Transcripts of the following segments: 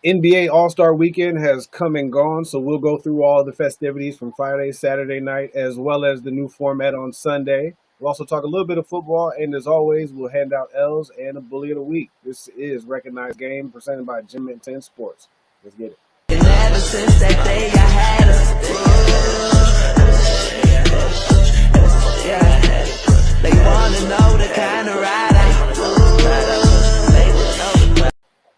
NBA All-Star Weekend has come and gone, so we'll go through all the festivities from Friday, Saturday night, as well as the new format on Sunday. We'll also talk a little bit of football, and as always, we'll hand out L's and a bully of the week. This is Recognized Game presented by Gym and 10 Sports. Let's get it. And ever since that day I had her, yeah. They wanna know the kind of ride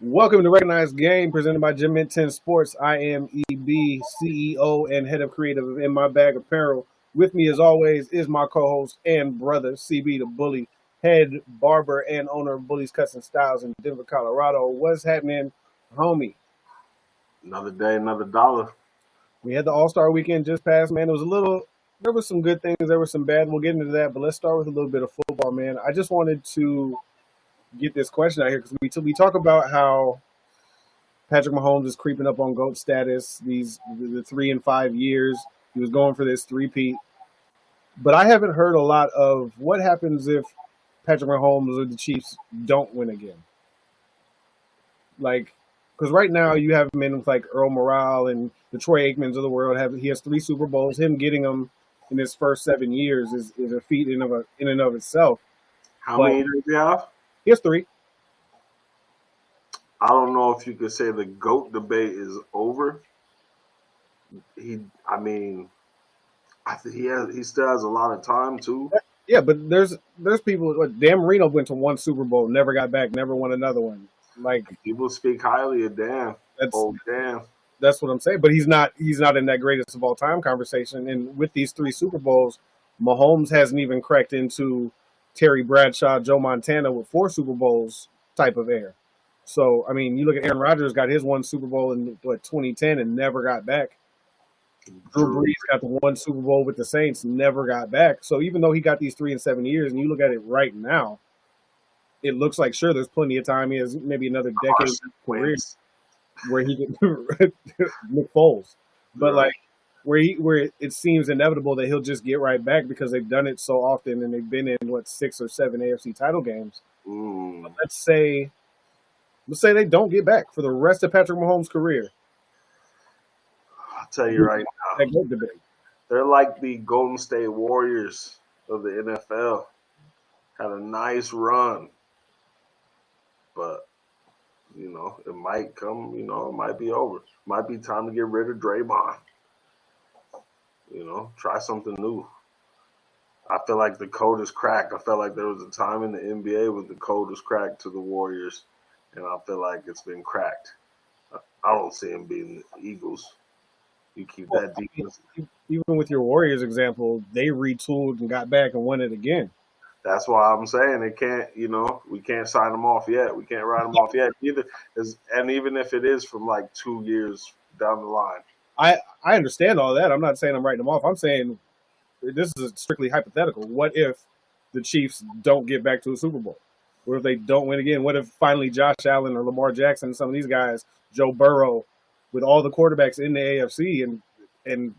Welcome to Recognized Game presented by Gym and 10 Sports. I am EB, CEO and head of creative of In My Bag Apparel. With me, as always, is my co-host and brother, CB the Bully, head barber and owner of Bully's Cuts and Styles in Denver, Colorado. What's happening, homie? Another day, another dollar. We had the All-Star Weekend just passed, man. There was some good things, there was some bad. We'll get into that, but let's start with a little bit of football, man. I just wanted to get this question out here because we talk about how Patrick Mahomes is creeping up on GOAT status. The 3 and 5 years he was going for this three-peat, but I haven't heard a lot of what happens if Patrick Mahomes or the Chiefs don't win again. Like, because right now you have men with like Earl Morrall and the Troy Aikmans of the world. He has 3 Super Bowls. Him getting them in his first 7 years is a feat in and of itself. How many does he have? He has 3. I don't know if you could say the GOAT debate is over. I think he still has a lot of time too. Yeah, but there's people. Like Dan Marino went to 1 Super Bowl, never got back, never won another one. Like, people speak highly of Dan. That's what I'm saying. But he's not in that greatest of all time conversation. And with these 3 Super Bowls, Mahomes hasn't even cracked into Terry Bradshaw, Joe Montana with 4 Super Bowls type of air. So, I mean, you look at Aaron Rodgers got his 1 Super Bowl in 2010 and never got back. Drew Brees got the 1 Super Bowl with the Saints, never got back. So even though he got these 3 and 7 years, and you look at it right now, it looks like sure there's plenty of time. He has maybe another decade career where he can Nick Foles, but like where it seems inevitable that he'll just get right back because they've done it so often and they've been in 6 or 7 AFC title games. But let's say they don't get back for the rest of Patrick Mahomes' career. I'll tell you right now, they're like the Golden State Warriors of the NFL. Had a nice run, but it might come. It might be over. Might be time to get rid of Draymond. Try something new. I feel like the code is cracked. I felt like there was a time in the NBA when the code was cracked to the Warriors, and I feel like it's been cracked. I don't see him beating the Eagles. You keep that defense. Even with your Warriors example, they retooled and got back and won it again. That's why I'm saying it can't. We can't sign them off yet. We can't write them off yet either. And even if it is from like 2 years down the line, I understand all that. I'm not saying I'm writing them off. I'm saying this is strictly hypothetical. What if the Chiefs don't get back to a Super Bowl? What if they don't win again? What if finally Josh Allen or Lamar Jackson and some of these guys, Joe Burrow, with all the quarterbacks in the AFC and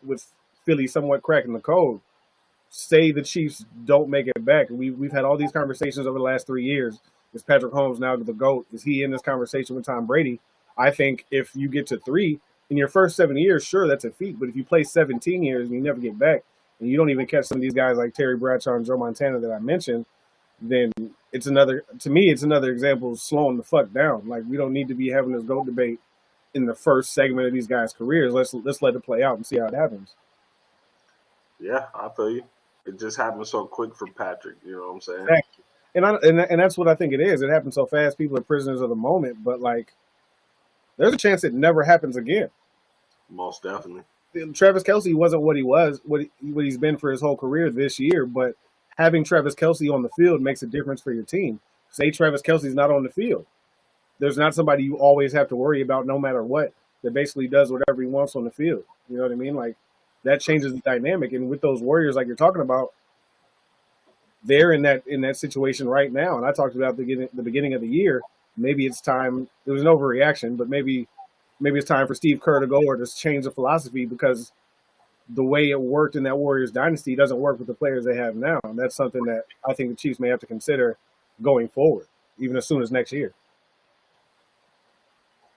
with Philly somewhat cracking the code, say the Chiefs don't make it back. We've had all these conversations over the last 3 years. Is Patrick Mahomes now the GOAT? Is he in this conversation with Tom Brady? I think if you get to 3 in your first 7 years, sure, that's a feat. But if you play 17 years and you never get back, and you don't even catch some of these guys like Terry Bradshaw and Joe Montana that I mentioned, then it's another example of slowing the fuck down. Like, we don't need to be having this GOAT debate in the first segment of these guys' careers. Let's let it play out and see how it happens. Yeah, I feel you. It just happened so quick for Patrick. You know what I'm saying? Exactly. And that's what I think it is. It happened so fast. People are prisoners of the moment. But like, there's a chance it never happens again. Most definitely. Travis Kelce wasn't what he was, what he's been for his whole career this year. But having Travis Kelce on the field makes a difference for your team. Say Travis Kelce's not on the field. There's not somebody you always have to worry about no matter what, that basically does whatever he wants on the field. You know what I mean? Like, that changes the dynamic. And with those Warriors, like you're talking about, they're in that situation right now. And I talked about the beginning of the year. Maybe it's time. There was an overreaction, but maybe it's time for Steve Kerr to go or just change the philosophy, because the way it worked in that Warriors dynasty doesn't work with the players they have now. And that's something that I think the Chiefs may have to consider going forward, even as soon as next year.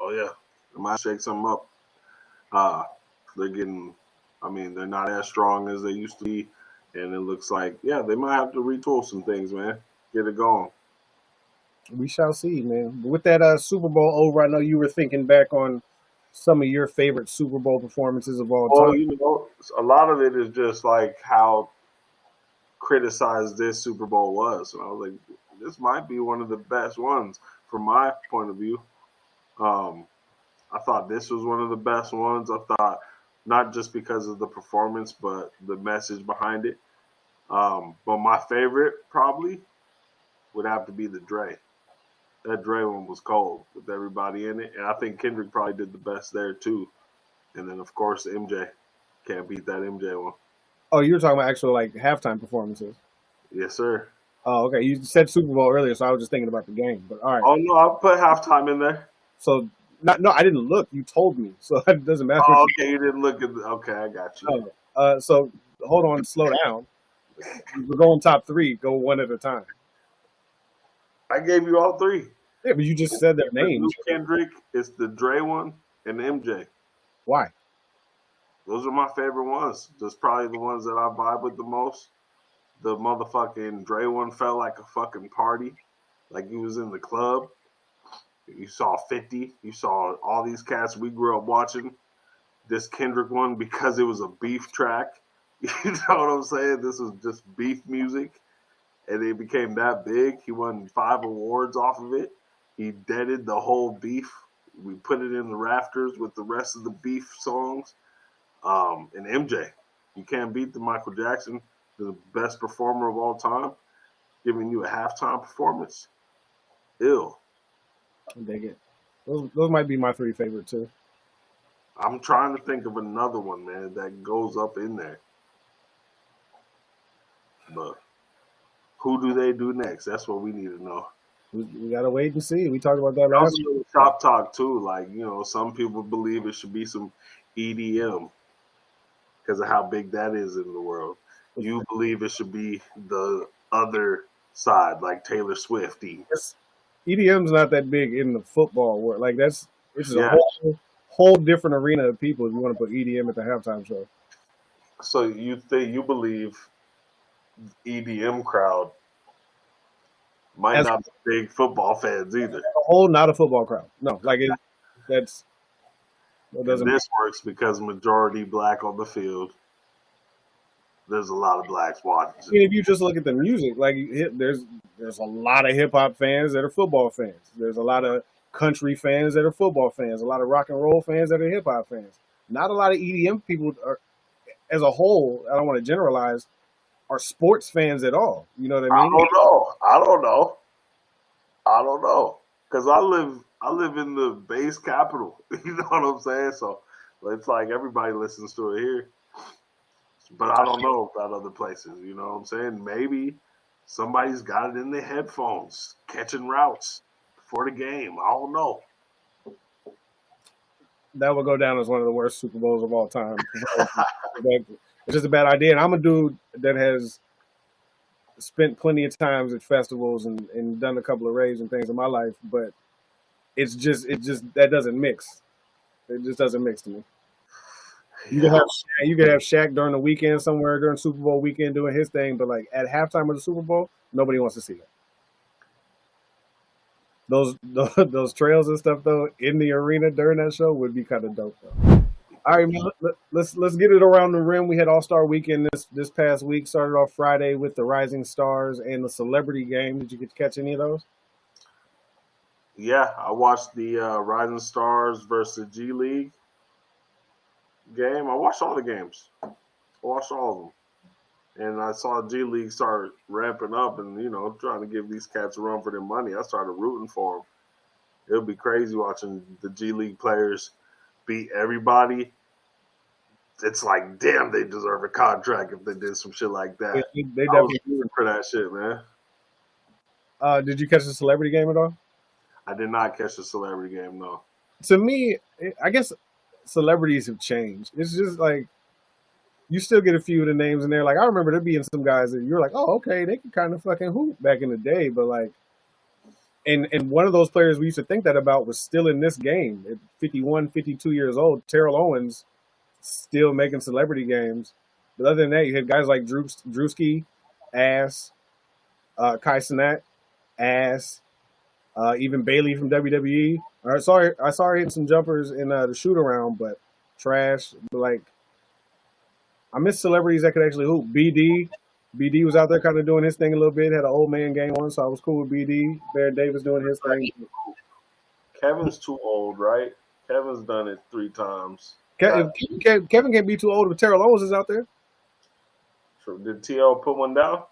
Oh yeah, they might shake something up. They're getting. I mean, they're not as strong as they used to be, and it looks like they might have to retool some things, man. Get it going. We shall see, man. With that Super Bowl over, I know you were thinking back on some of your favorite Super Bowl performances of all Well, time. a lot of it is just like how criticized this Super Bowl was. And I was like, this might be one of the best ones from my point of view. I thought this was one of the best ones. I thought not just because of the performance, but the message behind it. But my favorite probably would have to be the Dre. That Dre one was cold with everybody in it. And I think Kendrick probably did the best there too. And then, of course, MJ. Can't beat that MJ one. Oh, you were talking about actual like halftime performances. Yes, sir. Oh, okay. You said Super Bowl earlier, so I was just thinking about the game. But all right. Oh no, I'll put halftime in there. So no, I didn't look. You told me, so it doesn't matter. Oh, okay, you didn't look at. Okay, I got you. So hold on, slow down. We're going top three. Go one at a time. I gave you all three. Yeah, but you just said their names. Kendrick, it's the Dre one, and the MJ. Why? Those are my favorite ones. That's probably the ones that I vibe with the most. The motherfucking Dre one felt like a fucking party. Like he was in the club. You saw 50. You saw all these cats we grew up watching. This Kendrick one, because it was a beef track. You know what I'm saying? This was just beef music. And it became that big. He won 5 awards off of it. He deaded the whole beef. We put it in the rafters with the rest of the beef songs. And MJ, you can't beat the Michael Jackson, the best performer of all time, giving you a halftime performance. Ill. I dig it. Those might be my 3 favorite too. I'm trying to think of another one, man, that goes up in there. But who do they do next? That's what we need to know. We gotta wait and see. We talked about that last week. Shop talk too. Like, some people believe it should be some EDM because of how big that is in the world. You believe it should be the other side, like Taylor Swift. EDM's not that big in the football world. Like it's a whole different arena of people if you want to put EDM at the halftime show. So you believe EDM crowd might not be big football fans either. Not a football crowd. No, like that doesn't. This works because majority black on the field. There's a lot of blacks watching. I mean, if you just look at the music, like there's a lot of hip hop fans that are football fans. There's a lot of country fans that are football fans. A lot of rock and roll fans that are hip hop fans. Not a lot of EDM people are, as a whole. I don't want to generalize. Are sports fans at all? You know what I mean? I don't know. Because I live in the base capital. You know what I'm saying? So it's like everybody listens to it here. But I don't know about other places. You know what I'm saying? Maybe somebody's got it in their headphones, catching routes for the game. I don't know. That would go down as one of the worst Super Bowls of all time. It's just a bad idea. And I'm a dude that has spent plenty of times at festivals and done a couple of raves and things in my life, but it just that doesn't mix. It just doesn't mix to me. You could have Shaq during the weekend somewhere during Super Bowl weekend doing his thing, but like at halftime of the Super Bowl, nobody wants to see that. Those trails and stuff though in the arena during that show would be kind of dope though. All right, man, let's get it around the rim. We had All-Star Weekend this past week. Started off Friday with the Rising Stars and the Celebrity Game. Did you get to catch any of those? Yeah, I watched the Rising Stars versus G League game. I watched all the games. I watched all of them. And I saw G League start ramping up and, trying to give these cats a run for their money. I started rooting for them. It would be crazy watching the G League players beat everybody. It's like, damn, they deserve a contract if they did some shit like that. Yeah, they definitely rooting for that shit, man. Did you catch the Celebrity Game at all? I did not catch the Celebrity Game, no. To me, I guess celebrities have changed. It's just like you still get a few of the names in there. Like I remember there being some guys that you're like, oh, okay, they could kind of fucking hoop back in the day, but like, And one of those players we used to think that about was still in this game at 51, 52 years old. Terrell Owens still making celebrity games. But other than that, you had guys like Drewski, ass, Kai Cenat, ass, even Bailey from WWE. I saw her hitting some jumpers in the shoot around, but trash. But like, I miss celebrities that could actually hoop. BD was out there kind of doing his thing a little bit. Had an old man game on, so I was cool with BD. Baron Davis doing his thing. Kevin's too old, right? Kevin's done it 3 times. Kevin can't be too old if Terrell Owens is out there. So did TL put one down?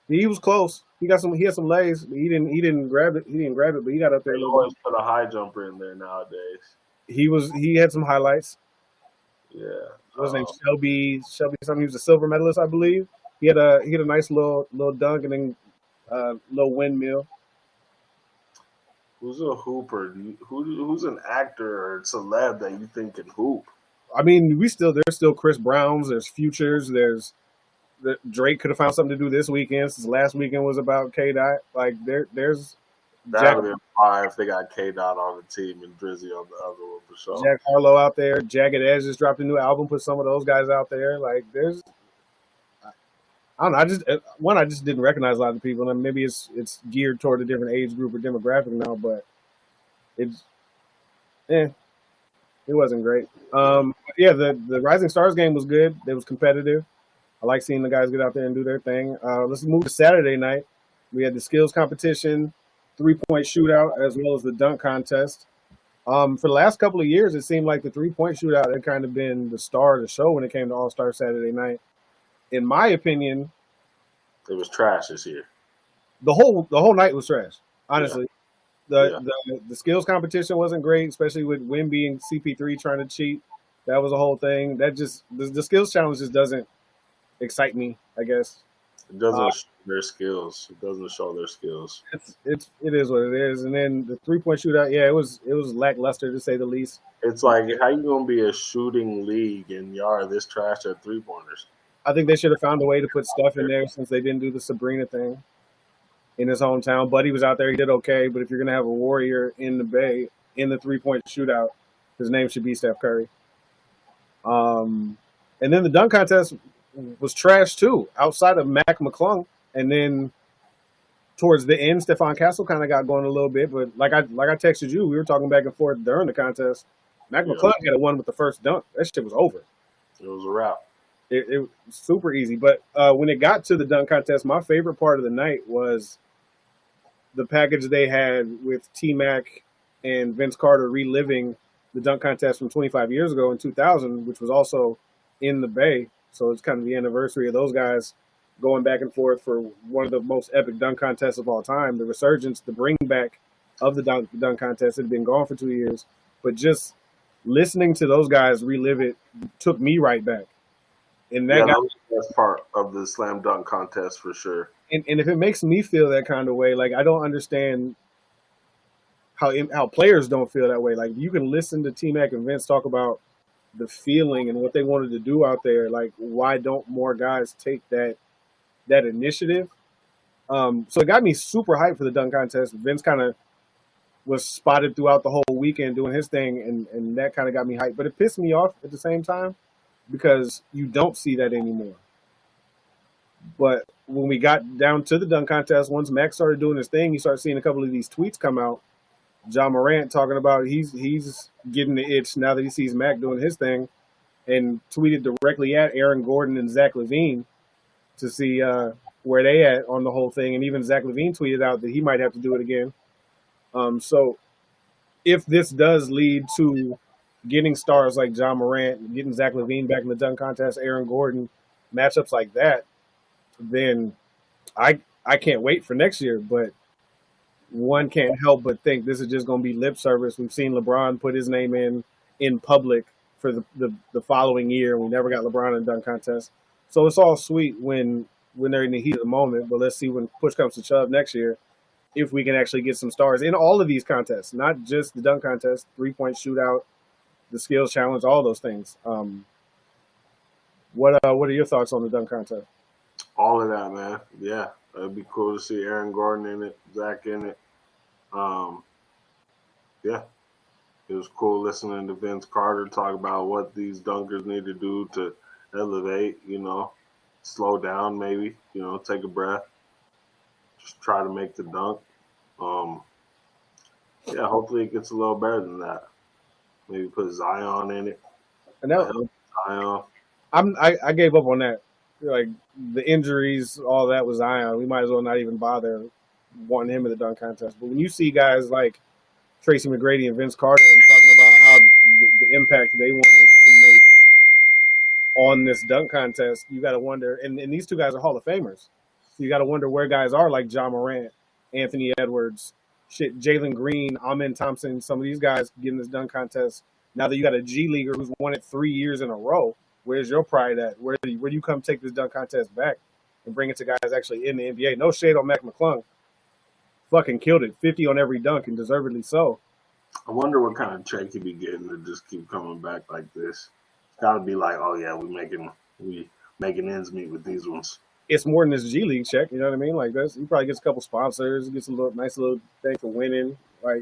He was close. He had some legs. But he didn't grab it. He didn't grab it, but he got up there. They always put a high jumper in there nowadays. He had some highlights. Yeah. What was his name? Shelby something. He was a silver medalist, I believe. He had a nice little dunk and then little windmill. Who's a hooper? Who's an actor or celeb that you think can hoop? I mean, there's still Chris Browns. There's Futures. Drake could have found something to do this weekend since last weekend was about K-Dot. Like there's that would be fire if they got K-Dot on the team and Drizzy on the other one for sure. Jack Harlow out there. Jagged Edge just dropped a new album. Put some of those guys out there. Like there's, I don't know. I just didn't recognize a lot of people, and maybe it's geared toward a different age group or demographic now, but it wasn't great. Yeah, the Rising Stars game was good. It was competitive. I like seeing the guys get out there and do their thing. Let's move to Saturday night. We had the skills competition, 3-point shootout, as well as the dunk contest. For the last couple of years, it seemed like the 3-point shootout had kind of been the star of the show when it came to All-Star Saturday night. In my opinion, it was trash this year. The whole night was trash. Honestly, the skills competition wasn't great, especially with Wemby and CP3 trying to cheat. That was a whole thing. That just the skills challenge just doesn't excite me. I guess it doesn't show their skills. It doesn't show their skills. It is what it is. And then the 3-point shootout, it was lackluster to say the least. It's like, how you gonna be a shooting league and y'all are this trash at 3-pointers? I think they should have found a way to put stuff in there since they didn't do the Sabrina thing in his hometown. Buddy was out there. He did okay. But if you're going to have a Warrior in the Bay in the 3-point shootout, his name should be Steph Curry. And then the dunk contest was trash too, outside of Mac McClung. And then towards the end, Stephon Castle kind of got going a little bit. But like I texted you, we were talking back and forth during the contest. Mac McClung had a one with the first dunk. That shit was over. It was a wrap. It was super easy. But when it got to the dunk contest, my favorite part of the night was the package they had with T-Mac and Vince Carter reliving the dunk contest from 25 years ago in 2000, which was also in the Bay. So it's kind of the anniversary of those guys going back and forth for one of the most epic dunk contests of all time. The resurgence, the bring back of the dunk contest had been gone for 2 years. But just listening to those guys relive it took me right back. And that was the best part of the slam dunk contest for sure. And if it makes me feel that kind of way, like I don't understand how players don't feel that way. Like you can listen to T-Mac and Vince talk about the feeling and what they wanted to do out there. Like why don't more guys take that initiative? So it got me super hyped for the dunk contest. Vince kind of was spotted throughout the whole weekend doing his thing, and that kind of got me hyped. But it pissed me off at the same time, because you don't see that anymore. But when we got down to the dunk contest, once Max started doing his thing, you start seeing a couple of these tweets come out. John Morant talking about he's getting the itch now that he sees Mac doing his thing, and tweeted directly at Aaron Gordon and Zach LaVine to see where they at on the whole thing. And even Zach LaVine tweeted out that he might have to do it again. So if this does lead to getting stars like John Morant, getting Zach LaVine back in the dunk contest, Aaron Gordon, matchups like that, then I can't wait for next year. But one can't help but think this is just going to be lip service. We've seen LeBron put his name in public for the following year. We never got LeBron in the dunk contest. So it's all sweet when they're in the heat of the moment. But let's see when push comes to shove next year if we can actually get some stars in all of these contests, not just the dunk contest, 3-point shootout, the skills challenge, all those things. What are your thoughts on the dunk contest? All of that, man. Yeah, it'd be cool to see Aaron Gordon in it, Zach in it. Yeah, it was cool listening to Vince Carter talk about what these dunkers need to do to elevate, slow down maybe, take a breath, just try to make the dunk. Um, yeah, hopefully it gets a little better than that. Maybe put Zion in it. And that, Zion. I gave up on that. Like the injuries, all that was Zion. We might as well not even bother wanting him in the dunk contest. But when you see guys like Tracy McGrady and Vince Carter and talking about how the impact they wanted to make on this dunk contest, you got to wonder. And these two guys are Hall of Famers, so you got to wonder where guys are like John Morant, Anthony Edwards, Jalen Green, Amen Thompson. Some of these guys getting this dunk contest. Now that you got a G leaguer who's won it 3 years in a row, where's your pride at? Where do you come take this dunk contest back and bring it to guys actually in the NBA? No shade on Mac McClung. Fucking killed it. 50 on every dunk, and deservedly so. I wonder what kind of check he'd be getting to just keep coming back like this. It's got to be like, oh yeah, we making ends meet with these ones. It's more than this G League check, you know what I mean? Like this, he probably gets a couple sponsors, gets a nice little thing for winning. Like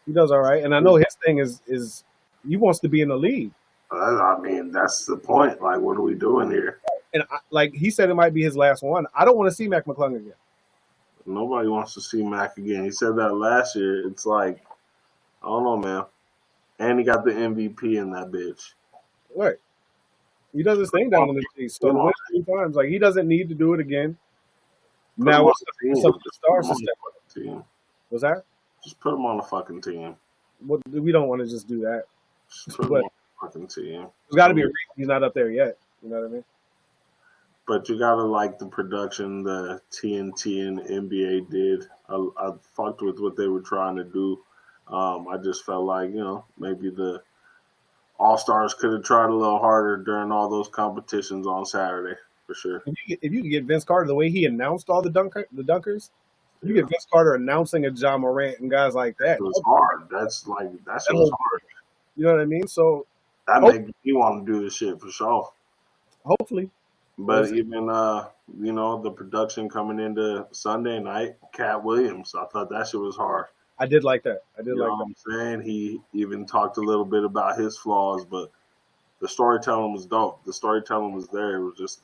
he does all right, and I know his thing is he wants to be in the league. I mean, that's the point. Like, what are we doing here? And like he said, it might be his last one. I don't want to see Mac McClung again. Nobody wants to see Mac again. He said that last year. It's like, I don't know, man. And he got the MVP in that bitch. Right. He does his thing down in the East. So to win 3 times, like he doesn't need to do it again. Now what's the star system? What's that? Just put him on the fucking team. Well, we don't want to just do that. Just put him on the fucking team. There's got to be a reason he's not up there yet. You know what I mean? But you gotta like the production the TNT and NBA did. I fucked with what they were trying to do. I just felt like, maybe the All-Stars could have tried a little harder during all those competitions on Saturday, for sure. If you could get Vince Carter the way he announced all the dunkers, you get Vince Carter announcing a John Morant and guys like that. It was hard. That's hard. You know what I mean? So that made me want to do this shit for sure. Hopefully. But even, the production coming into Sunday night, Cat Williams, I thought that shit was hard. I did like that. What I'm saying? He even talked a little bit about his flaws, but the storytelling was dope. The storytelling was there. It was just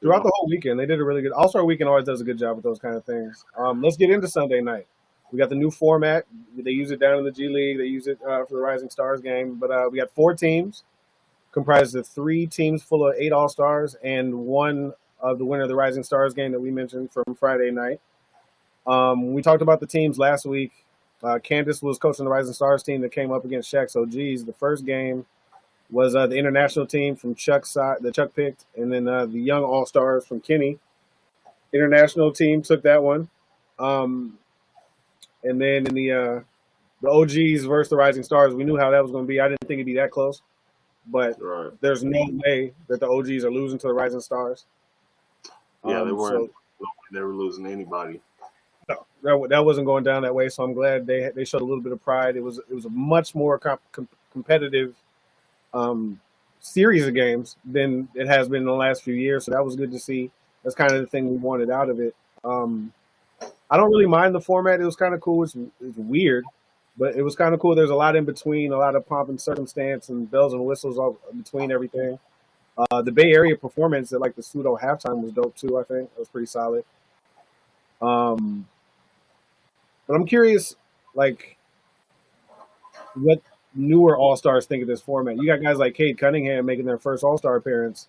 throughout the whole weekend. They did a really good. All-Star Weekend always does a good job with those kind of things. Let's get into Sunday night. We got the new format. They use it down in the G League. They use it for the Rising Stars game. But we got 4 teams comprised of 3 teams full of 8 All-Stars and 1 of the winner of the Rising Stars game that we mentioned from Friday night. We talked about the teams last week. Candace was coaching the Rising Stars team that came up against Shaq's OGs. The first game was the international team from Chuck's side that Chuck picked, and then the young All-Stars from Kenny. International team took that one. And then in the OGs versus the Rising Stars, we knew how that was going to be. I didn't think it'd be that close. But There's no way that the OGs are losing to the Rising Stars. Yeah, they weren't. They were losing to anybody. No, that wasn't going down that way. So I'm glad they showed a little bit of pride. It was a much more competitive series of games than it has been in the last few years. So that was good to see. That's kind of the thing we wanted out of it. I don't really mind the format. It was kind of cool. It's weird. But it was kind of cool. There's a lot in between, a lot of pomp and circumstance and bells and whistles all between everything. The Bay Area performance at like the pseudo halftime was dope too. I think it was pretty solid. But I'm curious, like, what newer All-Stars think of this format. You got guys like Cade Cunningham making their first All-Star appearance,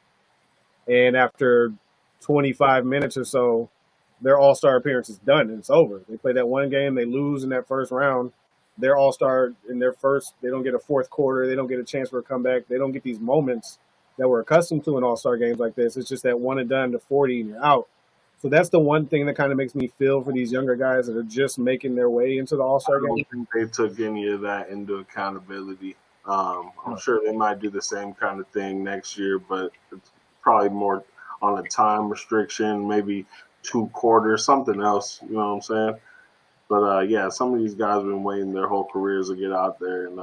and after 25 minutes or so, their All-Star appearance is done and it's over. They play that one game, they lose in that first round. Their All-Star in their first, they don't get a fourth quarter. They don't get a chance for a comeback. They don't get these moments that we're accustomed to in All-Star games like this. It's just that one and done to 40 and you're out. So that's the one thing that kind of makes me feel for these younger guys that are just making their way into the All-Star game. I don't think they took any of that into accountability. I'm sure they might do the same kind of thing next year, but it's probably more on a time restriction, maybe 2 quarters, something else. You know what I'm saying? But, yeah, some of these guys have been waiting their whole careers to get out there, and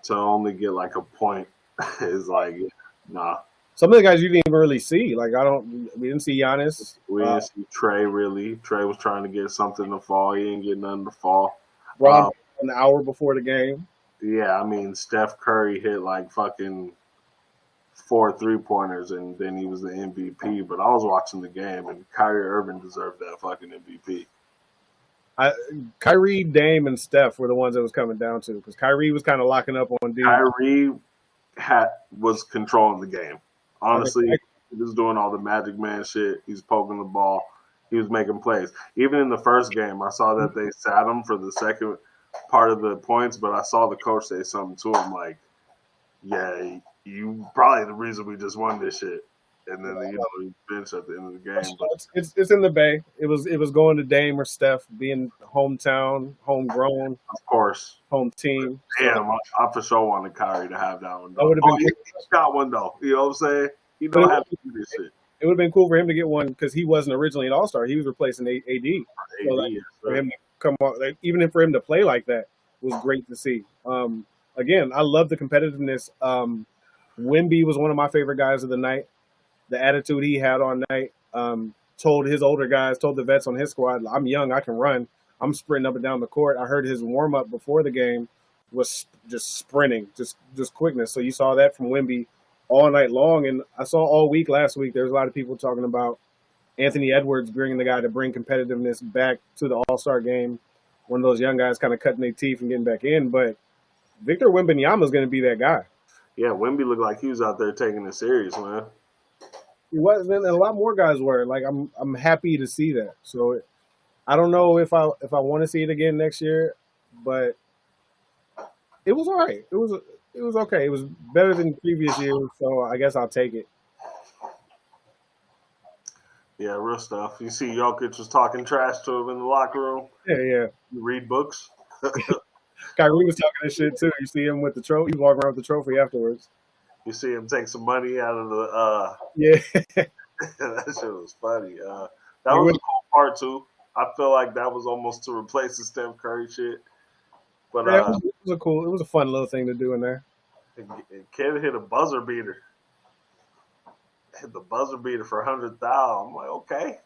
to only get, like, a point is like, nah. Some of the guys you didn't even really see. Like we didn't see Giannis. We didn't see Trey really. Trey was trying to get something to fall. He didn't get nothing to fall. Bron an hour before the game. Yeah, I mean Steph Curry hit like fucking 4 3-pointers and then he was the MVP. But I was watching the game and Kyrie Irving deserved that fucking MVP. Kyrie, Dame, and Steph were the ones that was coming down to because Kyrie was kind of locking up on D. Kyrie was controlling the game. Honestly, he was doing all the Magic Man shit. He's poking the ball. He was making plays. Even in the first game, I saw that they sat him for the second part of the points, but I saw the coach say something to him like, yeah, you probably the reason we just won this shit. And then, he benched at the end of the game. But it's in the Bay. It was going to Dame or Steph, being hometown, homegrown. Of course. Home team. Damn, I for sure wanted Kyrie to have that one. That would have been he got one, though. You know what I'm saying? He don't have to do this shit. It would have been cool for him to get one because he wasn't originally an All-Star. He was replacing AD. So for him to come on, even for him to play like that was great to see. Again, I love the competitiveness. Wemby was one of my favorite guys of the night. The attitude he had on night, told his older guys, told the vets on his squad, I'm young, I can run. I'm sprinting up and down the court. I heard his warm-up before the game was just sprinting, just quickness. So you saw that from Wemby all night long. And I saw all week last week, there's a lot of people talking about Anthony Edwards bringing the guy to bring competitiveness back to the All-Star game. One of those young guys kind of cutting their teeth and getting back in. But Victor Wembanyama is going to be that guy. Yeah, Wemby looked like he was out there taking it serious, man. He was, and a lot more guys were. Like I'm happy to see that. So I don't know if I want to see it again next year, but it was all right. It was okay. It was better than previous years, so I guess I'll take it. Yeah, real stuff. You see Jokic was talking trash to him in the locker room. Yeah. You read books. Kyrie was talking that shit too. You see him with the trophy. He walking around with the trophy afterwards. You see him take some money out of the yeah. That shit was funny. That was a cool part too. I feel like that was almost to replace the Steph Curry shit. But yeah, it was a fun little thing to do in there. Kid hit a buzzer beater. Hit the buzzer beater for 100,000. I'm like, okay.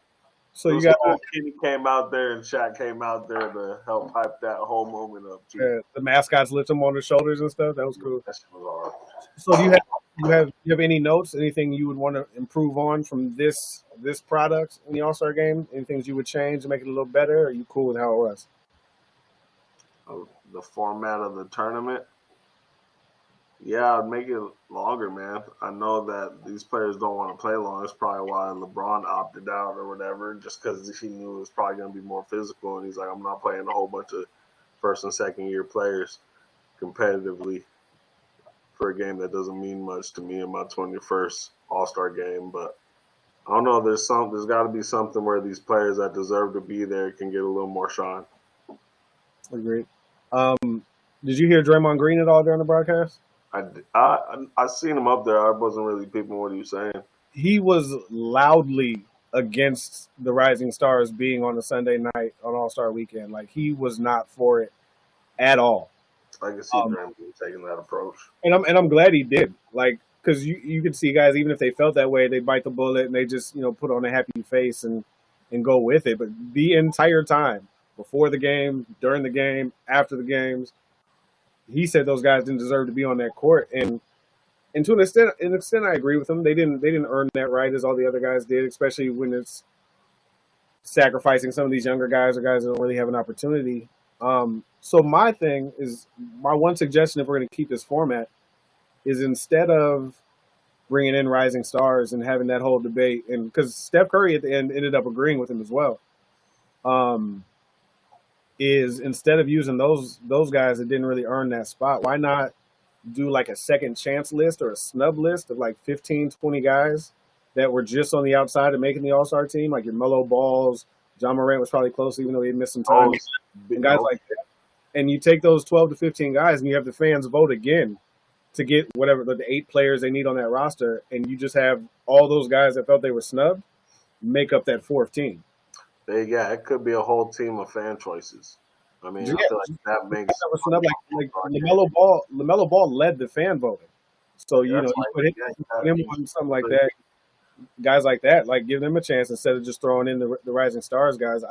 So you got Kenny came out there and Shaq came out there to help hype that whole moment up too. Yeah, the mascots lift them on their shoulders and stuff. That was cool. That shit was hard. So do you have any notes? Anything you would want to improve on from this product in the All-Star game? Any things you would change to make it a little better? Or are you cool with how it was? The format of the tournament. Yeah, I'd make it longer, man. I know that these players don't want to play long. That's probably why LeBron opted out or whatever, just because he knew it was probably going to be more physical. And he's like, I'm not playing a whole bunch of first and second year players competitively for a game that doesn't mean much to me in my 21st All-Star game. But I don't know. There's got to be something where these players that deserve to be there can get a little more shine. Agreed. Did you hear Draymond Green at all during the broadcast? I seen him up there. I wasn't really peeping what he was saying. He was loudly against the Rising Stars being on a Sunday night on All-Star Weekend. Like, he was not for it at all. I can see Draymond taking that approach, and I'm glad he did. Like, because you could see guys, even if they felt that way, they bite the bullet and they just put on a happy face and go with it. But the entire time, before the game, during the game, after the games, he said those guys didn't deserve to be on that court, and to an extent, I agree with him. They didn't earn that right as all the other guys did, especially when it's sacrificing some of these younger guys or guys that don't really have an opportunity. So my thing is, my one suggestion, if we're going to keep this format, is instead of bringing in Rising Stars and having that whole debate, and because Steph Curry at the end ended up agreeing with him as well, is instead of using those guys that didn't really earn that spot, why not do like a second chance list or a snub list of like 15, 20 guys that were just on the outside of making the All-Star team, like your Melo Balls. John Morant was probably close, even though he missed some time. And guys like that. And you take those 12 to 15 guys and you have the fans vote again to get whatever the 8 players they need on that roster, and you just have all those guys that felt they were snubbed make up that fourth team. Yeah, it could be a whole team of fan choices. I mean, I feel like that makes like LaMelo Ball led the fan voting. So Yeah, you put him on something like that. Guys like that, like give them a chance instead of just throwing in the rising stars guys.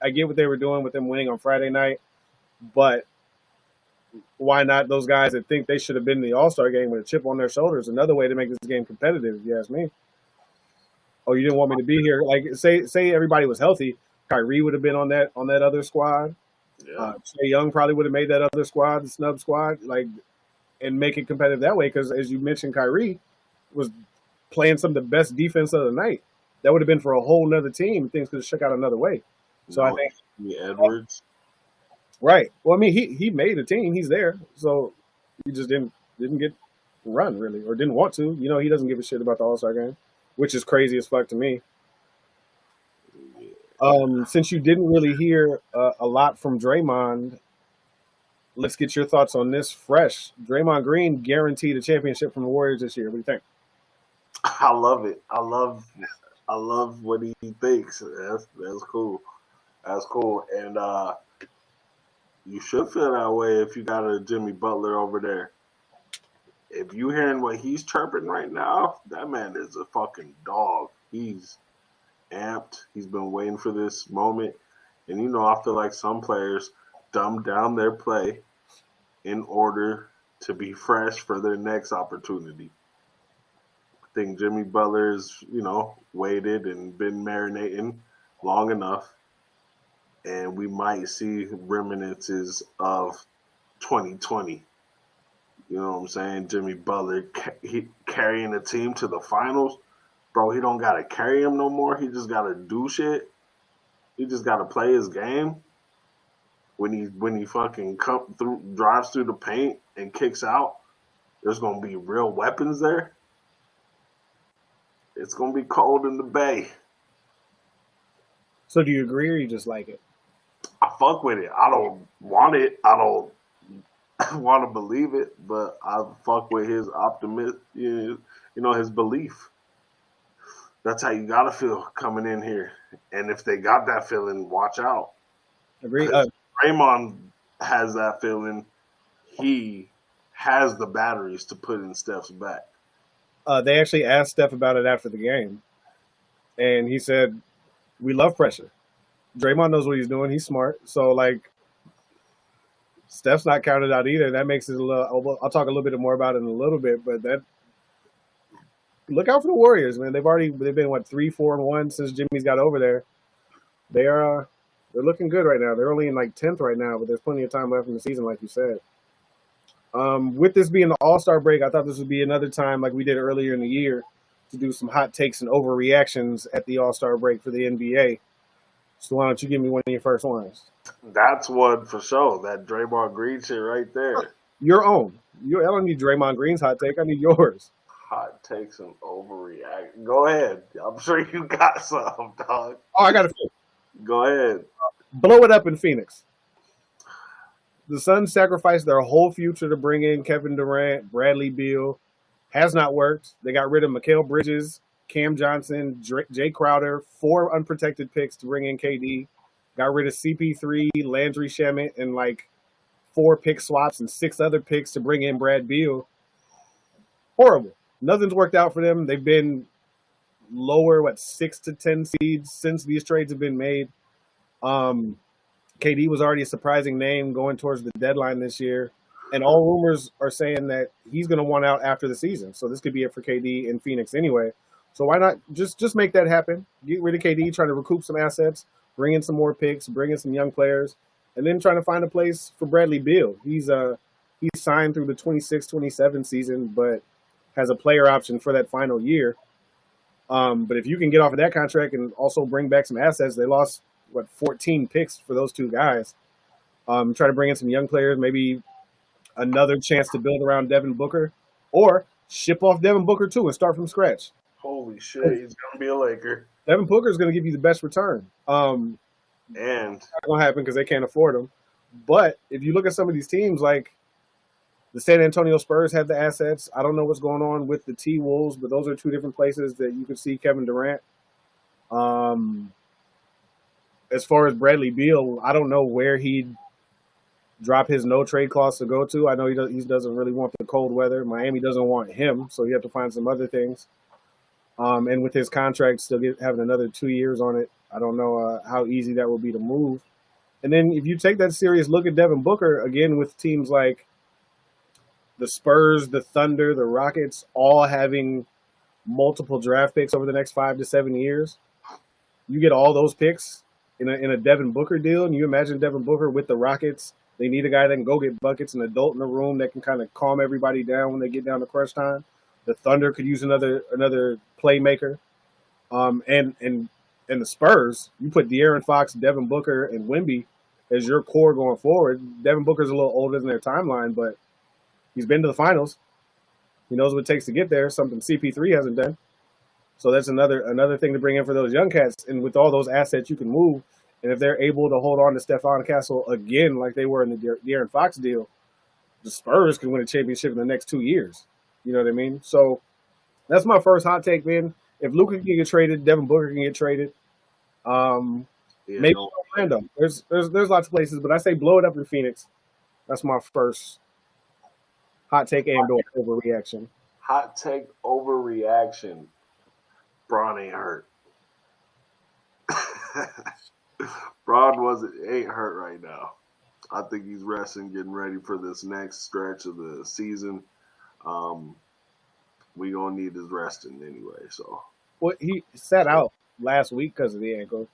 I get what they were doing with them winning on Friday night, but why not those guys that think they should have been in the All-Star game with a chip on their shoulders? Another way to make this game competitive, if you ask me. Oh, you didn't want me to be here? Like say everybody was healthy, Kyrie would have been on that other squad. Yeah. Trae Young probably would have made that other squad, the snub squad, like, and make it competitive that way. Because as you mentioned, Kyrie was playing some of the best defense of the night. That would have been for a whole nother team. Things could have shook out another way. So I think Edwards. Right. Well, I mean, he made a team. He's there. So he just didn't get run really, or didn't want to. He doesn't give a shit about the All-Star game, which is crazy as fuck to me. Since you didn't really hear a lot from Draymond, let's get your thoughts on this fresh. Draymond Green guaranteed a championship from the Warriors this year. What do you think? I love it. I love what he thinks. That's cool. That's cool. And you should feel that way if you got a Jimmy Butler over there. If you hearing what he's chirping right now, that man is a fucking dog. He's amped. He's been waiting for this moment. And I feel like some players dumb down their play in order to be fresh for their next opportunity. I think Jimmy Butler's, waited and been marinating long enough. And we might see reminiscences of 2020. You know what I'm saying? Jimmy Butler carrying the team to the finals. Bro, he don't got to carry him no more. He just got to do shit. He just got to play his game. When he fucking drives through the paint and kicks out, there's going to be real weapons there. It's going to be cold in the Bay. So do you agree or you just like it? I fuck with it. I don't want it. I don't want to believe it, but I fuck with his optimism, his belief. That's how you got to feel coming in here. And if they got that feeling, watch out. Agree. Draymond has that feeling. He has the batteries to put in Steph's back. They actually asked Steph about it after the game. And he said, we love pressure. Draymond knows what he's doing. He's smart. So, Steph's not counted out either. That makes it a little – I'll talk a little bit more about it in a little bit. But look out for the Warriors, man. They've been, 3-4-1 since Jimmy's got over there. They're looking good right now. They're only in, 10th right now, but there's plenty of time left in the season, like you said. With this being the All-Star break, I thought this would be another time, like we did earlier in the year, to do some hot takes and overreactions at the All-Star break for the NBA. So why don't you give me one of your first ones? That's one for sure. That Draymond Green shit right there. Your own. I don't need Draymond Green's hot take. I need yours. Hot takes and overreact. Go ahead. I'm sure you got some, dog. Oh, I got a few. Go ahead. Blow it up in Phoenix. The Suns sacrificed their whole future to bring in Kevin Durant, Bradley Beal. Has not worked. They got rid of Mikal Bridges, Cam Johnson, Jay Crowder, 4 unprotected picks to bring in KD. Got rid of CP3, Landry Shamet, and 4 pick swaps and 6 other picks to bring in Brad Beal. Horrible. Nothing's worked out for them. They've been lower, 6 to 10 seeds since these trades have been made. KD was already a surprising name going towards the deadline this year. And all rumors are saying that he's going to want out after the season. So this could be it for KD in Phoenix anyway. So why not just make that happen? Get rid of KD, try to recoup some assets, bring in some more picks, bring in some young players, and then trying to find a place for Bradley Beal. He's signed through the 26-27 season, but has a player option for that final year. But if you can get off of that contract and also bring back some assets, they lost, 14 picks for those 2 guys. Try to bring in some young players, maybe another chance to build around Devin Booker, or ship off Devin Booker too and start from scratch. Holy shit, he's going to be a Laker. Devin Booker is going to give you the best return. And it's not going to happen because they can't afford him. But if you look at some of these teams, like the San Antonio Spurs have the assets. I don't know what's going on with the T-Wolves, but those are 2 different places that you could see Kevin Durant. As far as Bradley Beal, I don't know where he'd drop his no trade clause to go to. I know he doesn't really want the cold weather. Miami doesn't want him, so you have to find some other things. And with his contract still having another 2 years on it, I don't know how easy that will be to move. And then if you take that serious look at Devin Booker, again, with teams like the Spurs, the Thunder, the Rockets, all having multiple draft picks over the next 5 to 7 years, you get all those picks in a Devin Booker deal, and you imagine Devin Booker with the Rockets. They need a guy that can go get buckets, an adult in the room that can kind of calm everybody down when they get down to crunch time. The Thunder could use another playmaker, and the Spurs. You put De'Aaron Fox, Devin Booker, and Wemby as your core going forward. Devin Booker's a little older than their timeline, but he's been to the finals. He knows what it takes to get there, something CP3 hasn't done. So that's another thing to bring in for those young cats. And with all those assets you can move, and if they're able to hold on to Stephon Castle again like they were in the De'Aaron Fox deal, the Spurs can win a championship in the next 2 years. You know what I mean? So that's my first hot take, man. If Luka can get traded, Devin Booker can get traded. Maybe Orlando. There's lots of places, but I say blow it up in Phoenix. That's my first hot take and overreaction. Hot take overreaction. Braun ain't hurt. Braun ain't hurt right now. I think he's resting, getting ready for this next stretch of the season. We gonna need his resting anyway. So, well, he sat out last week because of the ankle.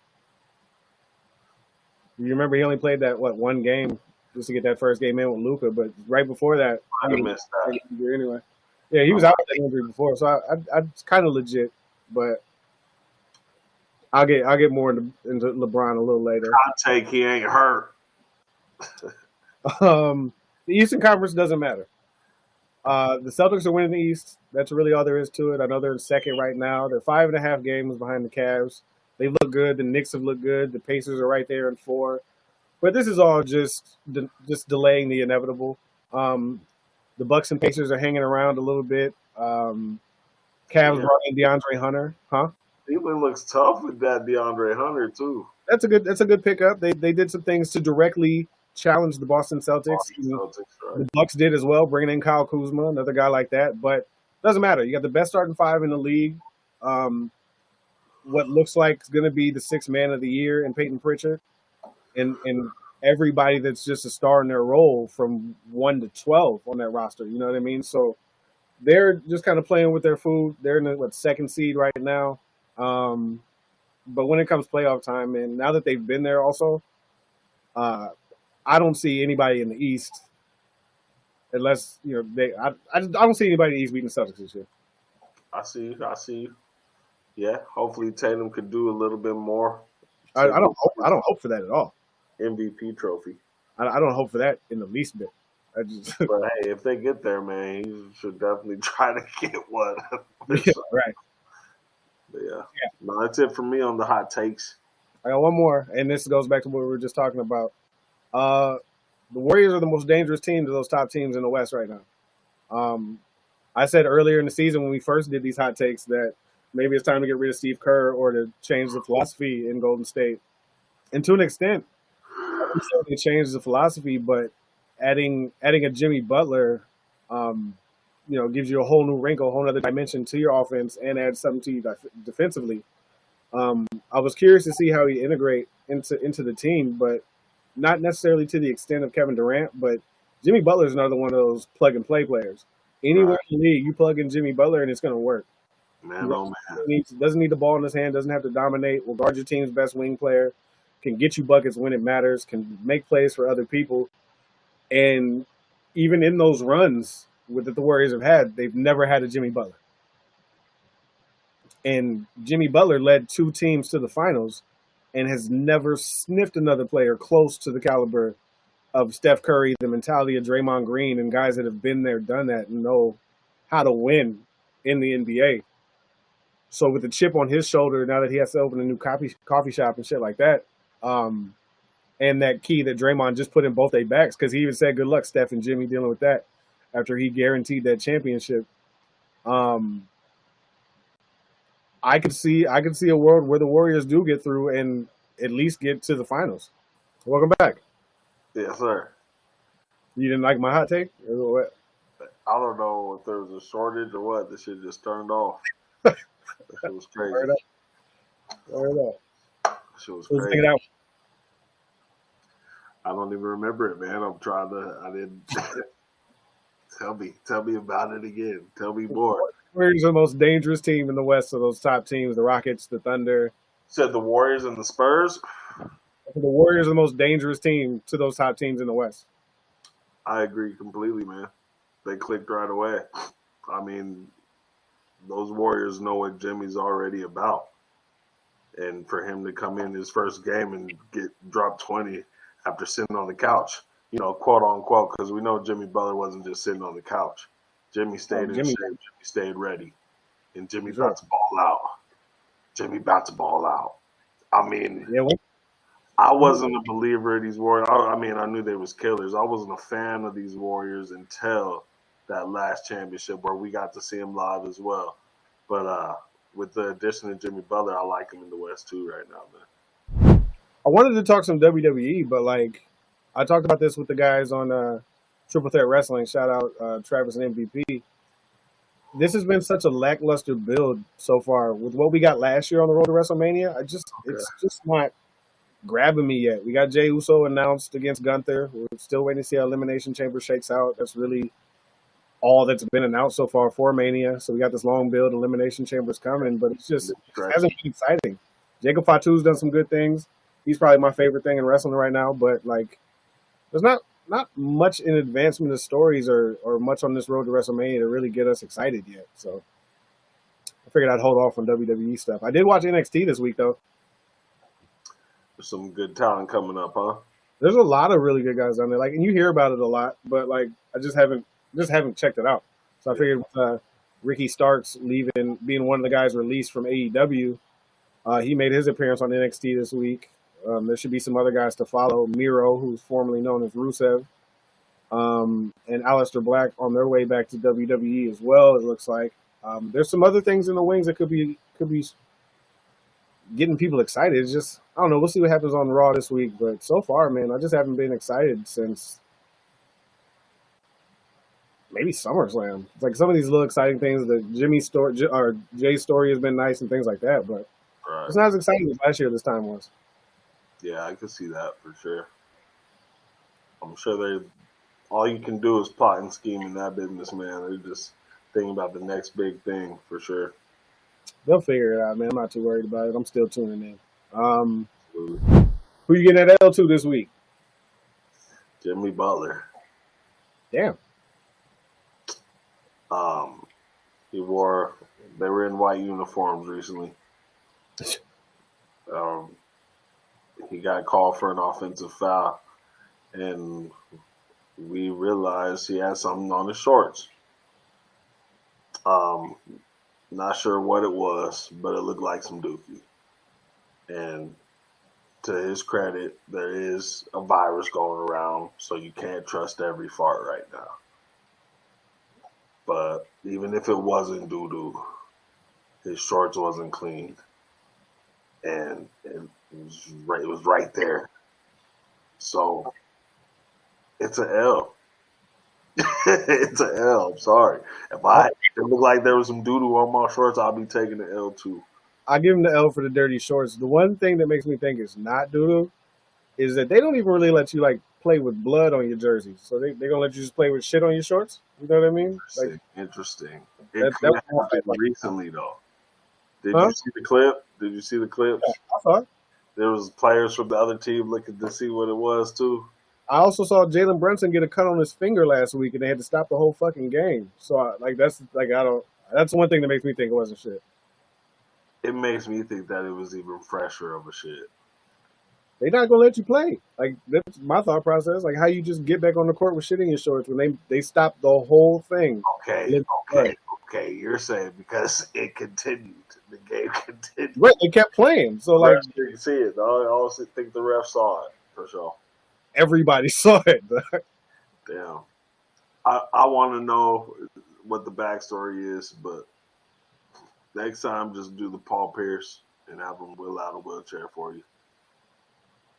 You remember he only played that one game just to get that first game in with Luka, but right before that, I missed that anyway. Yeah, he was out with that injury before, so I kind of legit, but I'll get more into LeBron a little later. I'll take he ain't hurt. The Eastern Conference doesn't matter. The Celtics are winning the East. That's really all there is to it. I know they're in second right now. They're 5.5 games behind the Cavs. They look good. The Knicks have looked good. The Pacers are right there in 4. But this is all just delaying the inevitable. The Bucks and Pacers are hanging around a little bit. Cavs brought in DeAndre Hunter, huh? Cleveland looks tough with that DeAndre Hunter too. That's a good pickup. They did some things to directly challenge the Boston Celtics. Right. The Bucks did as well, bringing in Kyle Kuzma, another guy like that. But it doesn't matter. You got the best starting 5 in the league. What looks like is going to be the 6th man of the year in Peyton Pritchard, and everybody that's just a star in their role from 1 to 12 on that roster. You know what I mean? So they're just kind of playing with their food. They're in the 2nd seed right now. But when it comes playoff time, and now that they've been there also, I don't see anybody in the East unless, I don't see anybody in the East beating the Celtics this year. I see you. Yeah, hopefully Tatum could do a little bit more. I don't hope for that at all. MVP trophy. I don't hope for that in the least bit. But hey, if they get there, man, he should definitely try to get one. Yeah, right. But yeah. No, that's it for me on the hot takes. I got one more, and this goes back to what we were just talking about. The Warriors are the most dangerous team to those top teams in the West right now. I said earlier in the season when we first did these hot takes that maybe it's time to get rid of Steve Kerr or to change the philosophy in Golden State. And to an extent, they changed the philosophy, but adding a Jimmy Butler, gives you a whole new wrinkle, a whole other dimension to your offense and adds something to you defensively. I was curious to see how he integrate into the team, but not necessarily to the extent of Kevin Durant. But Jimmy Butler is another one of those plug-and-play players. Anywhere in the league, you plug in Jimmy Butler and it's going to work. Man, oh man. He doesn't need the ball in his hand, doesn't have to dominate, will guard your team's best wing player, can get you buckets when it matters, can make plays for other people. And even in those runs that the Warriors have had, they've never had a Jimmy Butler. And Jimmy Butler led 2 teams to the finals and has never sniffed another player close to the caliber of Steph Curry, the mentality of Draymond Green, and guys that have been there, done that, and know how to win in the NBA. So with the chip on his shoulder, now that he has to open a new coffee shop and shit like that, and that key that Draymond just put in both their backs, because he even said, good luck, Steph and Jimmy, dealing with that after he guaranteed that championship. I could see a world where the Warriors do get through and at least get to the finals. Welcome back. Yes, sir. You didn't like my hot take? Or what? I don't know if there was a shortage or what. This shit just turned off. That shit was crazy. Word up. Word up. That shit was Let's crazy. take it out. I don't even remember it, man. I'm trying to. I didn't. Tell me about it again. Tell me more. Warriors are the most dangerous team in the West of those top teams: the Rockets, the Thunder. Said the Warriors and the Spurs. The Warriors are the most dangerous team to those top teams in the West. I agree completely, man. They clicked right away. I mean, those Warriors know what Jimmy's already about. And for him to come in his first game and get dropped 20 after sitting on the couch, you know, quote unquote, because we know Jimmy Butler wasn't just sitting on the couch. Jimmy stayed in shape. Jimmy stayed ready. And Jimmy about to ball out. Jimmy about to ball out. I mean, I wasn't a believer in these Warriors. I mean, I knew they was killers. I wasn't a fan of these Warriors until that last championship where we got to see them live as well. But with the addition of Jimmy Butler, I like him in the West too right now, man. I wanted to talk some WWE, but like I talked about this with the guys on Triple Threat Wrestling. Shout out Travis and MVP. This has been such a lackluster build so far with what we got last year on the road to WrestleMania. It's just not grabbing me yet. We got Jey Uso announced against Gunther. We're still waiting to see how Elimination Chamber shakes out. That's really all that's been announced so far for Mania. So we got this long build. Elimination Chamber's coming, but it hasn't been exciting. Jacob Fatu's done some good things. He's probably my favorite thing in wrestling right now, but like there's not much in advancement of stories or much on this road to WrestleMania to really get us excited yet. So I figured I'd hold off on WWE stuff. I did watch NXT this week though. There's some good talent coming up, huh? There's a lot of really good guys on there. Like, and you hear about it a lot, but like I just haven't checked it out. So I figured with Ricky Starks being one of the guys released from AEW, he made his appearance on NXT this week. There should be some other guys to follow. Miro, who's formerly known as Rusev, and Aleister Black on their way back to WWE as well. It looks like there's some other things in the wings that could be getting people excited. It's just I don't know. We'll see what happens on Raw this week. But so far, man, I just haven't been excited since maybe SummerSlam. It's like some of these little exciting things. The Jimmy story or Jay's story has been nice and things like that, but it's not as exciting as last year. This time was. Yeah, I can see that for sure. I'm sure all you can do is plot and scheme in that business, man. They're just thinking about the next big thing for sure. They'll figure it out, man. I'm not too worried about it. I'm still tuning in. Who you getting that L to this week? Jimmy Butler. Damn. They were in white uniforms recently. He got called for an offensive foul, and we realized he had something on his shorts. Not sure what it was, but it looked like some dookie. And to his credit, there is a virus going around, so you can't trust every fart right now. But even if it wasn't doo-doo, his shorts wasn't clean. And it was right there. So it's an L. It's an L. I'm sorry. If it looked like there was some doo-doo on my shorts, I'll be taking the L too. I give him the L for the dirty shorts. The one thing that makes me think it's not doo-doo is that they don't even really let you like play with blood on your jerseys. So they're gonna let you just play with shit on your shorts. You know what I mean? Interesting. It happened recently though. Did you see the clip? Did you see the clips? Yeah, I saw it. There was players from the other team looking to see what it was too. I also saw Jalen Brunson get a cut on his finger last week, and they had to stop the whole fucking game. So that's one thing that makes me think it wasn't shit. It makes me think that it was even fresher of a shit. They're not gonna let you play. Like that's my thought process. Like how you just get back on the court with shit in your shorts when they stopped the whole thing. Okay. You're saying because it continued, the game continued. Right, they kept playing. So like you can see it. I also think the ref saw it for sure. Everybody saw it. Damn. I want to know what the backstory is, but next time just do the Paul Pierce and have him wheel out a wheelchair for you.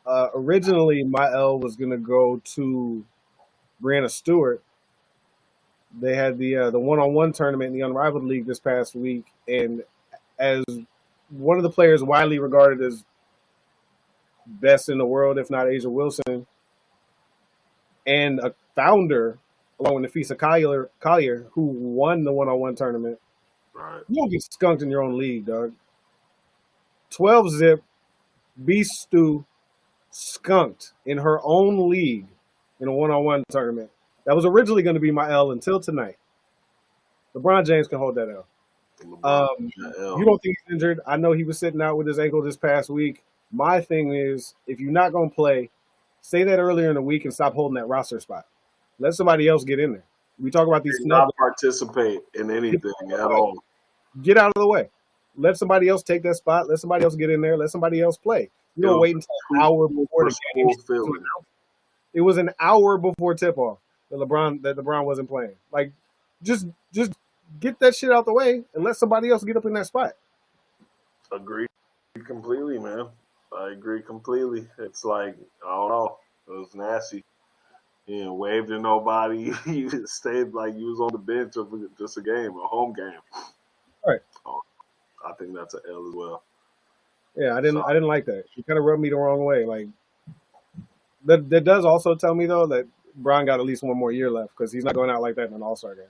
Originally, my L was going to go to Brianna Stewart. They had the one-on-one tournament in the Unrivaled League this past week, and as one of the players widely regarded as best in the world, if not Asia Wilson, and a founder, along with Nafisa Collier, who won the one-on-one tournament. Right. You don't get skunked in your own league, dog. 12-zip, Beast Stew, skunked in her own league in a one-on-one tournament. That was originally going to be my L until tonight. LeBron James can hold that L. You don't think he's injured? I know he was sitting out with his ankle this past week. My thing is, if you're not going to play, say that earlier in the week and stop holding that roster spot. Let somebody else get in there. We talk about these. Not participate in anything at all. Get out of the way. Let somebody else take that spot. Let somebody else get in there. Let somebody else play. You don't wait until an hour before the game. It was an hour before tip-off that LeBron wasn't playing. Like, just get that shit out the way and let somebody else get up in that spot. Agree completely, man. I agree completely. It's like, I don't know. It was nasty. He didn't wave to nobody. He stayed like he was on the bench of just a game, a home game. Right. Oh, I think that's an L as well. Yeah, I didn't like that. It kind of rubbed me the wrong way. Like, that does also tell me though that Bron got at least one more year left because he's not going out like that in an All-Star game.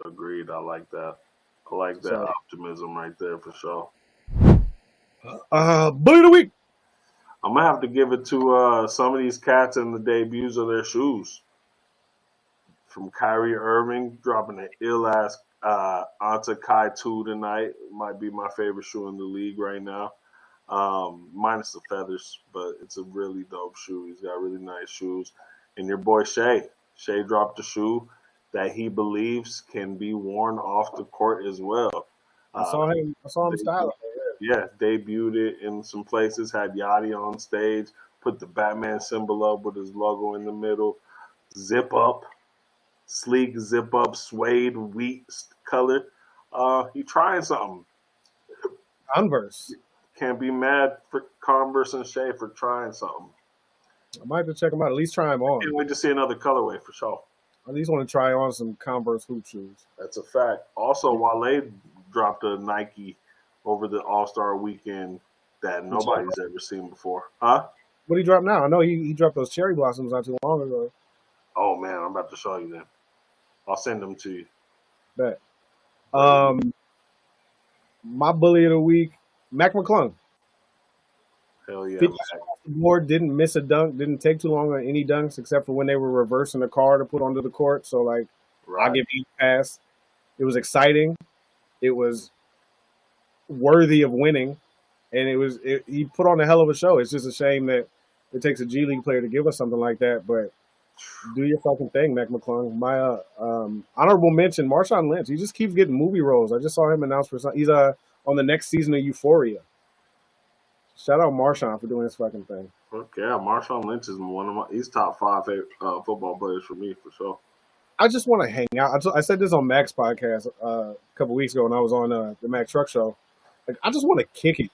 Agreed. I like that. I like that optimism right there for sure. Bully of the week. I'm gonna have to give it to some of these cats in the debuts of their shoes. From Kyrie Irving dropping an ill-ass Anta Kai 2 tonight. Might be my favorite shoe in the league right now. Minus the feathers, but it's a really dope shoe. He's got really nice shoes. And your boy Shea. Shea dropped a shoe that he believes can be worn off the court as well. I saw him styling. Yeah, debuted it in some places, had Yachty on stage, put the Batman symbol up with his logo in the middle, zip up, sleek zip up, suede wheat color. He trying something. Converse. Can't be mad for Converse and Shea for trying something. I might have to check them out. At least try them on. Can't wait to see another colorway for sure. I at least want to try on some Converse hoop shoes. That's a fact. Also, Wale dropped a Nike over the All-Star weekend that nobody's ever seen before. Huh? What did he drop now? I know he dropped those cherry blossoms not too long ago. Oh, man, I'm about to show you them. I'll send them to you. Bet. My bully of the week, Mac McClung. Hell yeah, Mac. Didn't miss a dunk, didn't take too long on any dunks except for when they were reversing the car to put onto the court. So, like, right. I'll give you a pass. It was exciting. It was worthy of winning. And he put on a hell of a show. It's just a shame that it takes a G League player to give us something like that. But do your fucking thing, Mac McClung. My honorable mention, Marshawn Lynch. He just keeps getting movie roles. I just saw him announced for something. He's on the next season of Euphoria. Shout out Marshawn for doing his fucking thing. Okay, Marshawn Lynch is he's top 5 football players for me for sure. I just want to hang out. I said this on Mac's podcast a couple weeks ago when I was on the Mac Truck Show. Like, I just want to kick it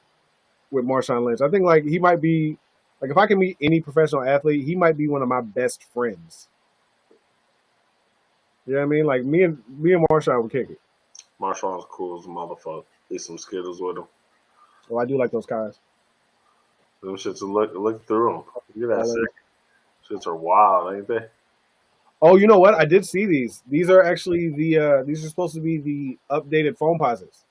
with Marshawn Lynch. I think like he might be like if I can meet any professional athlete, he might be one of my best friends. You know what I mean? Like me and Marshawn would kick it. Marshawn's cool as a motherfucker. Eat some Skittles with him. Oh, I do like those guys. Them shits look through them. Look at that sick. Shits are wild, ain't they? Oh, you know what? I did see these. These are actually these are supposed to be the updated foam posits.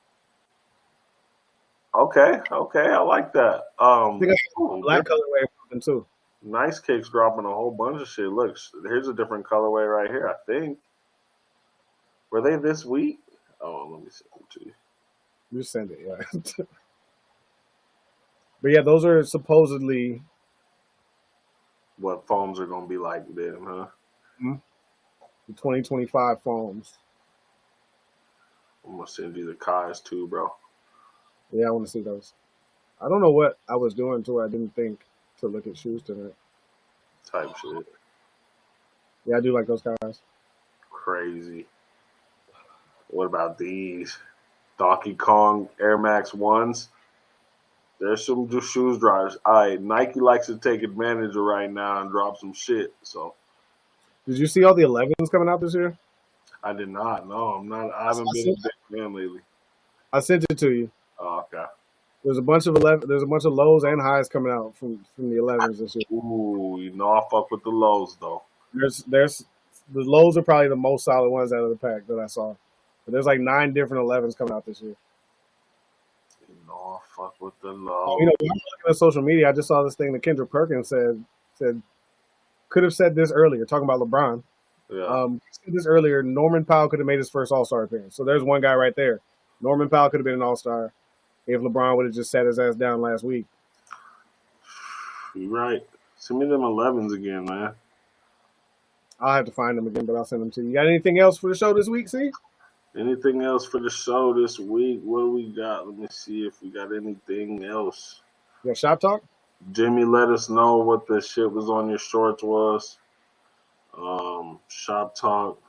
Okay, I like that. I think I got black colorway too. Nice Kicks dropping a whole bunch of shit. Look, here's a different colorway right here, I think. Were they this week? Oh, let me send them to you. You send it, yeah. But yeah, those are supposedly what foams are gonna be like then, huh? Mm-hmm. The 2025 foams. I'm gonna send you the Kai's too, bro. Yeah, I want to see those. I don't know what I was doing to where I didn't think to look at shoes tonight. Type shit. Yeah, I do like those guys. Crazy. What about these? Donkey Kong Air Max 1s. There's some shoes drops. All right, Nike likes to take advantage of right now and drop some shit. So Did you see all the 11s coming out this year? I did not. No, I'm not. I haven't been a big fan lately. I sent it to you. Oh, okay. There's a bunch of 11. There's a bunch of lows and highs coming out from the 11s this year. Ooh, I fuck with the lows though. There's the lows are probably the most solid ones out of the pack that I saw. But there's like 9 different 11s coming out this year. I fuck with the lows. When I'm looking at social media, I just saw this thing that Kendrick Perkins said could have said this earlier, talking about LeBron. Yeah. Said this earlier. Norman Powell could have made his first All-Star appearance. So there's one guy right there. Norman Powell could have been an All-Star if LeBron would have just sat his ass down last week. You're right. Send me them 11s again, man. I'll have to find them again, but I'll send them to you. You got anything else for the show this week, see? Anything else for the show this week? What do we got? Let me see if we got anything else. You got shop talk? Jimmy, let us know what the shit was on your shorts was. Shop talk.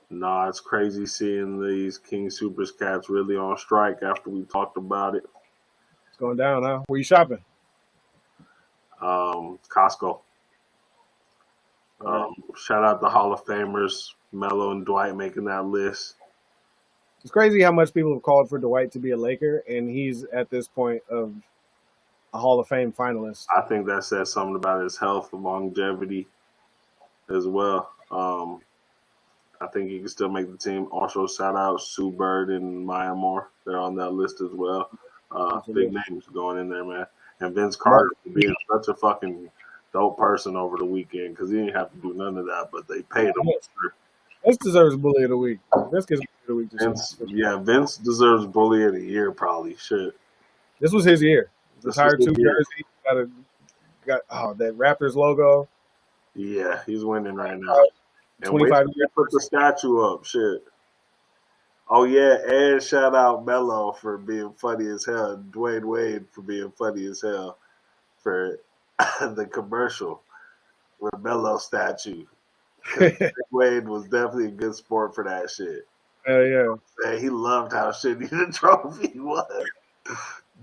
Nah, it's crazy seeing these King Supers cats really on strike after we talked about it. It's going down, huh? Where you shopping? Costco. Shout out to Hall of Famers, Melo and Dwight making that list. It's crazy how much people have called for Dwight to be a Laker, and he's at this point of a Hall of Fame finalist. I think that says something about his health and longevity as well. I think he can still make the team. Also, shout out Sue Bird and Maya Moore. They're on that list as well. Big names going in there, man. And Vince Carter being such a fucking dope person over the weekend because he didn't have to do none of that, but they paid him. Vince deserves Bully of the Week. Vince gets Bully of the Week. Vince deserves Bully of the Year, probably. Shit. This was his year. Retired 2 jerseys. Got that Raptors logo. Yeah, he's winning right now. And 25 years. Put the statue up. Shit. Oh, yeah, and shout out Melo for being funny as hell. Dwayne Wade for being funny as hell for the commercial with Melo statue. Wade was definitely a good sport for that shit. Hell yeah. Man, he loved how shitty the trophy was.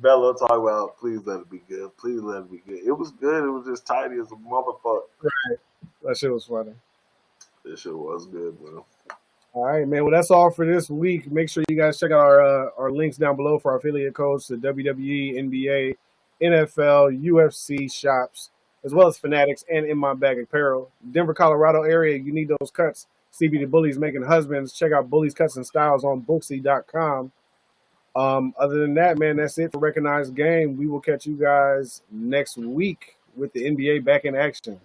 Melo talking about, please let it be good. Please let it be good. It was good. It was just tiny as a motherfucker. Right. That shit was funny. This shit was good, man. All right, man. Well, that's all for this week. Make sure you guys check out our links down below for our affiliate codes to WWE, NBA, NFL, UFC shops, as well as Fanatics and In My Bag Apparel. Denver, Colorado area, you need those cuts. CB the Bullies making husbands. Check out Bullies Cuts and Styles on Booksy.com. Other than that, man, that's it for Recognized Game. We will catch you guys next week with the NBA back in action.